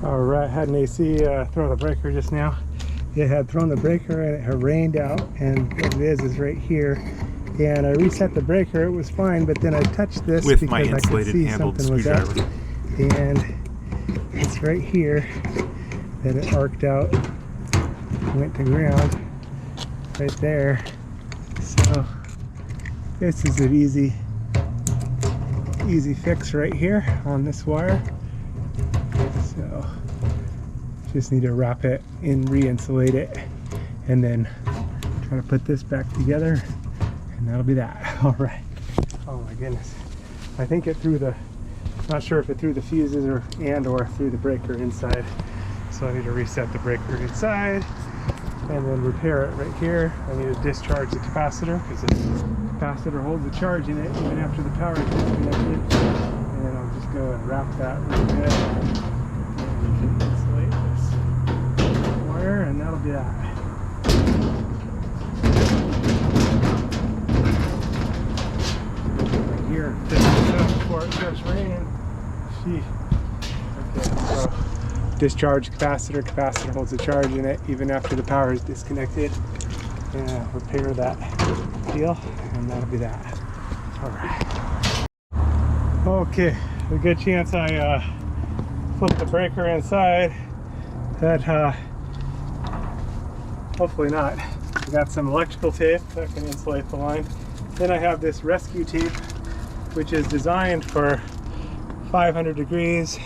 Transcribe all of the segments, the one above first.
All right, had an AC throw the breaker just now. It had thrown the breaker and it had rained out, and what it is right here. And I reset the breaker, it was fine, but then I touched this with because my I could insulated see handled something was up. screwdriver. And it's right here that it arced out, went to ground, right there. So this is an easy fix right here on this wire. So just need to wrap it in, re-insulate it, and then try to put this back together, and that'll be that. All right. Oh my goodness. I think it threw the, not sure if it threw the fuses or threw the breaker inside. So I need to reset the breaker inside and then repair it right here. I need to discharge the capacitor because the capacitor holds the charge in it even after the power is disconnected. And then I'll just go and wrap that real good. And we can insulate this wire, and that'll be that. Right here, fix this up before it starts raining. Gee. Okay, so discharge capacitor. Capacitor holds the charge in it even after the power is disconnected. And repair that deal, and that'll be that. All right. Okay, a good chance I flipped the breaker inside. That hopefully not. I got some electrical tape that can insulate the line. Then I have this rescue tape, which is designed for 500 degrees,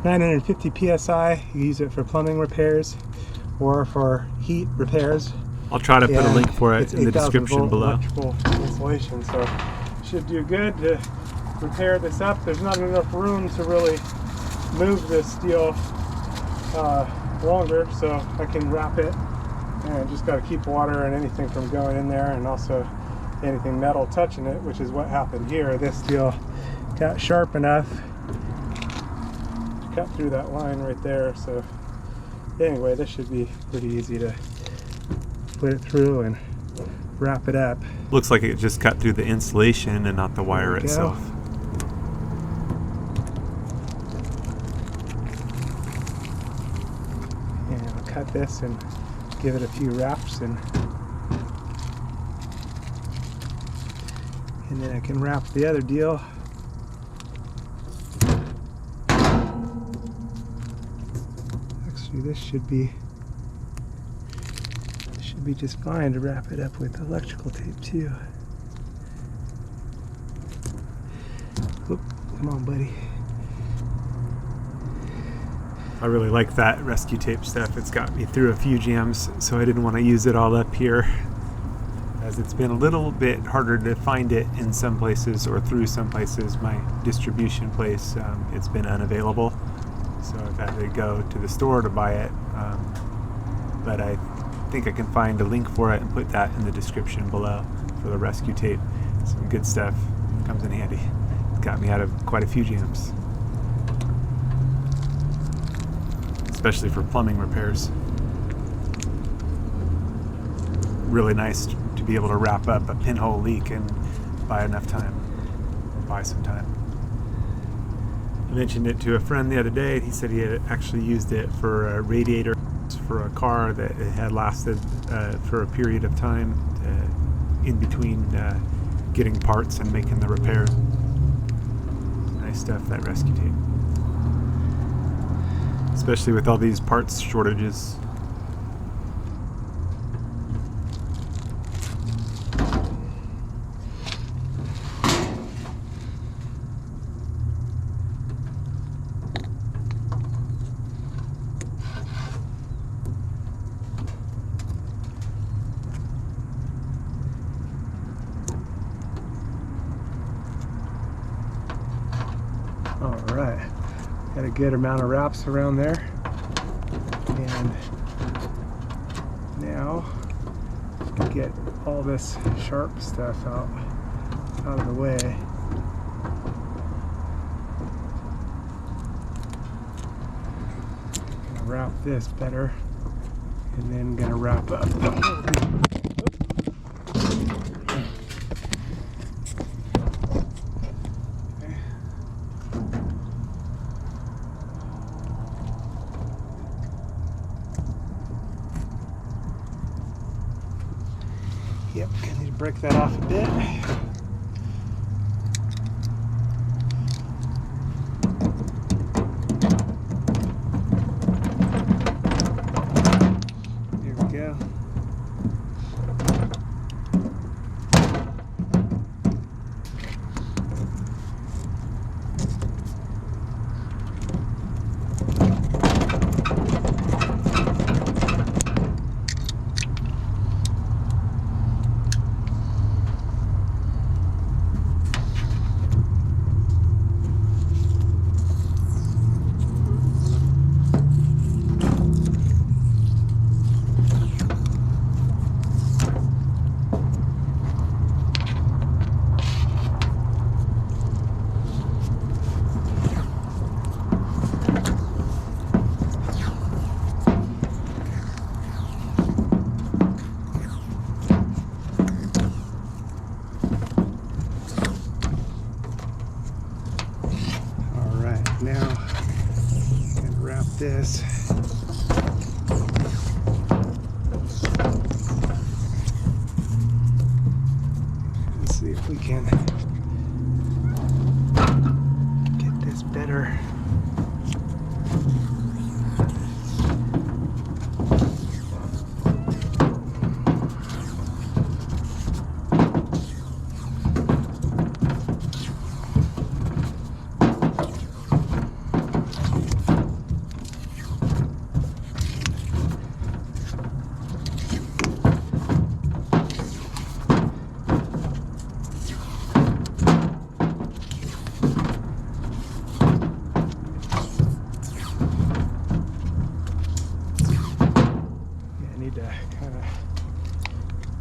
950 psi. You use it for plumbing repairs or for heat repairs. I'll try to put a link for it in the description below. Electrical insulation, so should do good to repair this up. There's not enough room to really move this steel longer, so I can wrap it, and just got to keep water and anything from going in there, and also anything metal touching it, which is what happened here. This steel got sharp enough to cut through that line right there. So anyway, this should be pretty easy to put it through and wrap it up. Looks like it just cut through the insulation and not the wire itself. And I'll cut this and give it a few wraps, and then I can wrap the other deal. Actually, this should be just fine to wrap it up with electrical tape too. Oop, come on, buddy. I really like that rescue tape stuff. It's got me through a few jams, so I didn't want to use it all up here, as it's been a little bit harder to find it in some places, or through some places. My distribution place, it's been unavailable, so I've had to go to the store to buy it, but I think I can find a link for it and put that in the description below for the rescue tape. Some good stuff, comes in handy. It's got me out of quite a few jams, especially for plumbing repairs. Really nice to be able to wrap up a pinhole leak and buy enough time, or buy some time. I mentioned it to a friend the other day. He said he had actually used it for a radiator for a car that it had lasted for a period of time in between getting parts and making the repair. Nice stuff, that rescue tape, especially with all these parts shortages. Alright, got a good amount of wraps around there, and now get all this sharp stuff out of the way. Gonna wrap this better, and then gonna wrap up the whole thing. Yep, I need to break that off a bit. There we go. Now, I'm going to wrap this. Let's see if we can get this better.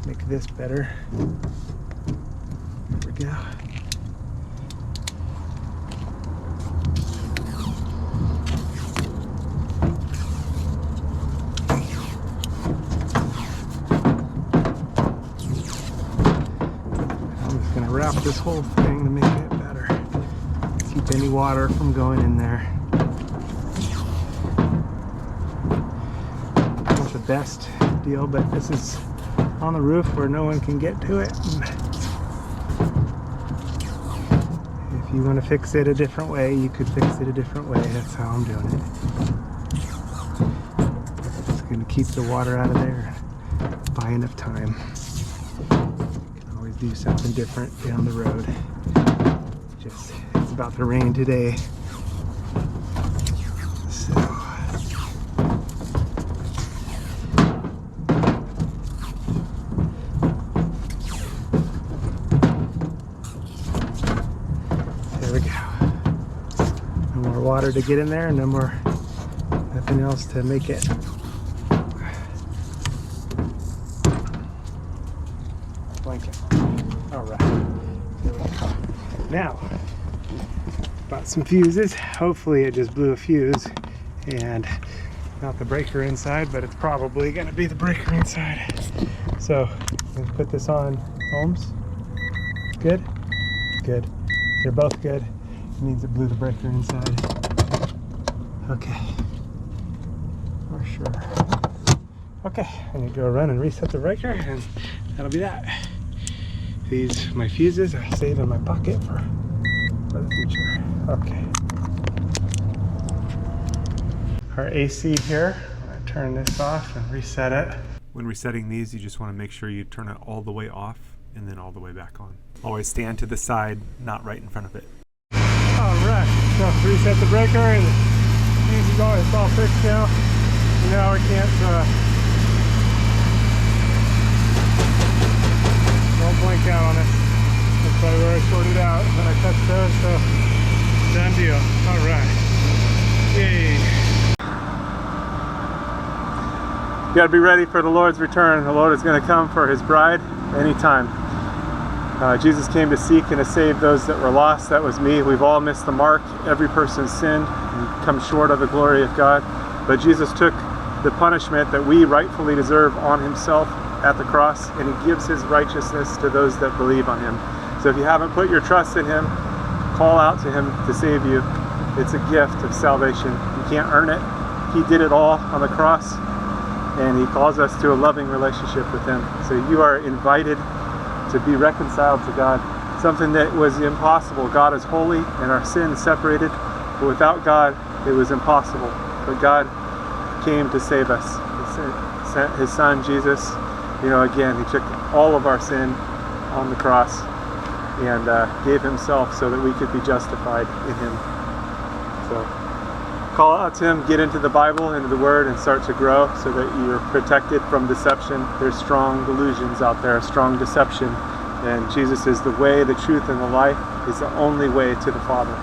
Make this better. There we go. I'm just going to wrap this whole thing to make it better. Keep any water from going in there. Not the best deal, but this is on the roof where no one can get to it. If you want to fix it a different way, you could fix it a different way. That's how I'm doing it. Just going to keep the water out of there, buy enough time. You can always do something different down the road. Just, it's about to rain today. Water to get in there, and no more, nothing else to make it. Blanket. All right. Now, bought some fuses. Hopefully it just blew a fuse and not the breaker inside, but it's probably going to be the breaker inside. So I'm going to put this on ohms. Good? Good. They're both good. It means it blew the breaker inside. Okay. For sure. Okay, I need to go run and reset the breaker, and that'll be that. These, my fuses, I save in my pocket for the future. Okay. Our AC here, I'm going to turn this off and reset it. When resetting these, you just want to make sure you turn it all the way off and then all the way back on. Always stand to the side, not right in front of it. Alright, so reset the breaker and it's all fixed now. And now we can't, don't blink out on it. That's probably where I sorted out when I touched those, so done deal. Alright. Yay. You gotta be ready for the Lord's return. The Lord is going to come for his bride anytime. Jesus came to seek and to save those that were lost. That was me. We've all missed the mark. Every person's sinned and come short of the glory of God. But Jesus took the punishment that we rightfully deserve on himself at the cross, and he gives his righteousness to those that believe on him. So if you haven't put your trust in him, call out to him to save you. It's a gift of salvation. You can't earn it. He did it all on the cross. and he calls us to a loving relationship with him. So you are invited to be reconciled to God, something that was impossible. God is holy and our sin separated, but without God it was impossible. But God came to save us. He sent his son Jesus. Again, he took all of our sin on the cross and gave himself so that we could be justified in him. So call out to him, get into the Bible, into the Word, and start to grow so that you're protected from deception. There's strong delusions out there, strong deception, and Jesus is the way, the truth, and the life. He's the only way to the Father.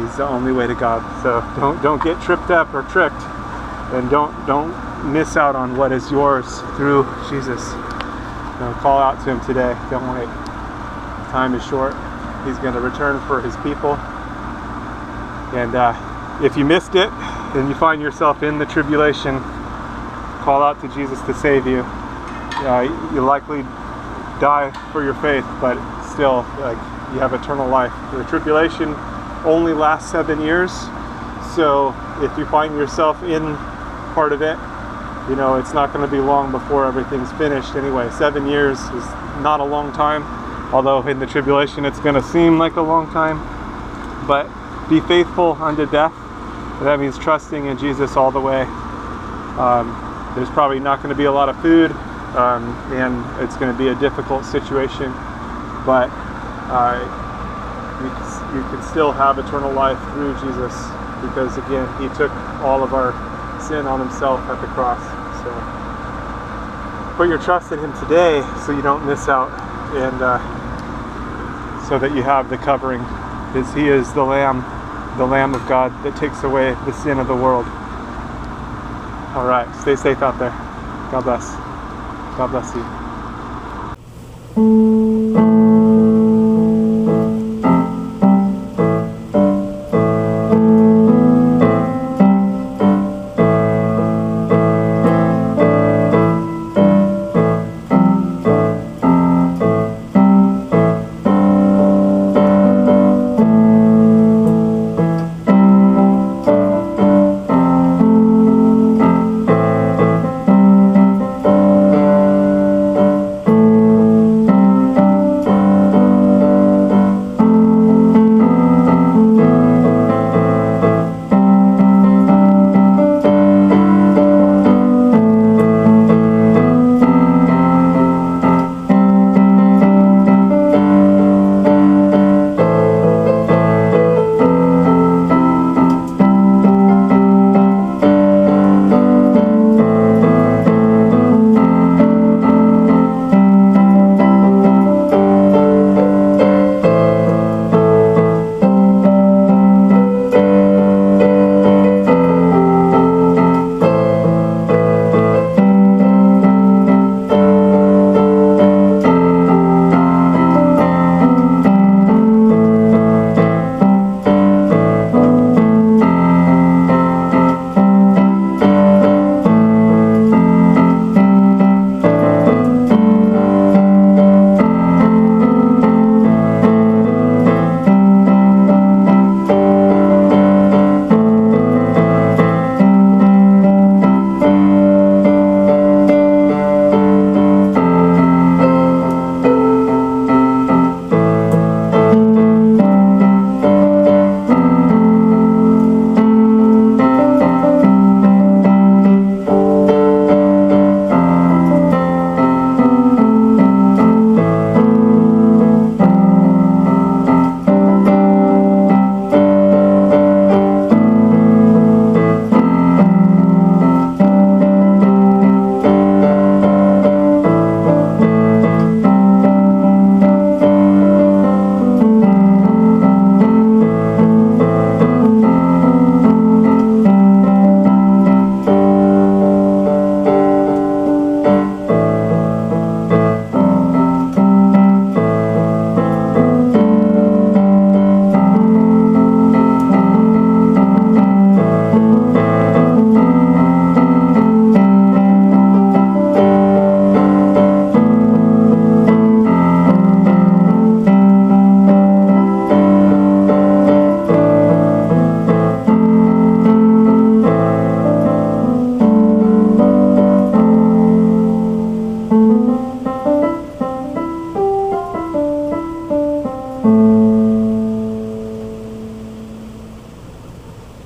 He's the only way to God. So don't get tripped up or tricked, and don't miss out on what is yours through Jesus. Call out to him today. Don't wait. Time is short. He's going to return for his people. And if you missed it and you find yourself in the tribulation, call out to Jesus to save you. You'll likely die for your faith, but still, you have eternal life. The tribulation only lasts 7 years, so if you find yourself in part of it, it's not going to be long before everything's finished anyway. 7 years is not a long time, although in the tribulation it's going to seem like a long time. But be faithful unto death. That means trusting in Jesus all the way. There's probably not going to be a lot of food, and it's going to be a difficult situation, but you can still have eternal life through Jesus, because again, he took all of our sin on himself at the cross. So put your trust in him today so you don't miss out, and so that you have the covering, because he is the Lamb of God that takes away the sin of the world. All right, stay safe out there. God bless. God bless you.